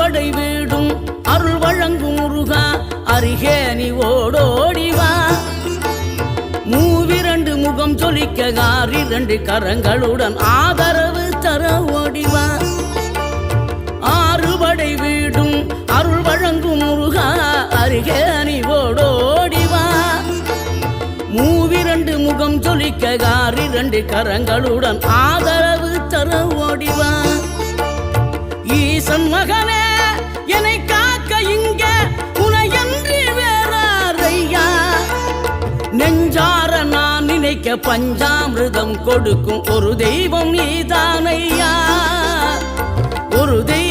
அறுபடை வீடும் அருள் வழங்கும் முருகா அருகே நீ ஓடோடிவா மூவிரண்டு முகம் ஜொலிக்க ஆறிரண்டு கரங்களுடன் ஆதரவு தர ஓடிவா ஆறுபடை வீடும் அருள் வழங்கும் முருகா அருகே நீ ஓடோடிவா மூவிரண்டு முகம் ஜொலிக்க ஆறிரண்டு கரங்களுடன் ஆதரவு தர ஓடிவா ஈசன் மகனே என்னை காக்க இங்க உனையன்றி வேறாரையா நெஞ்சார நான் நினைக்க பஞ்சாமிர்தம் கொடுக்கும் ஒரு தெய்வம் நீதானையா ஒரு தெய்வம்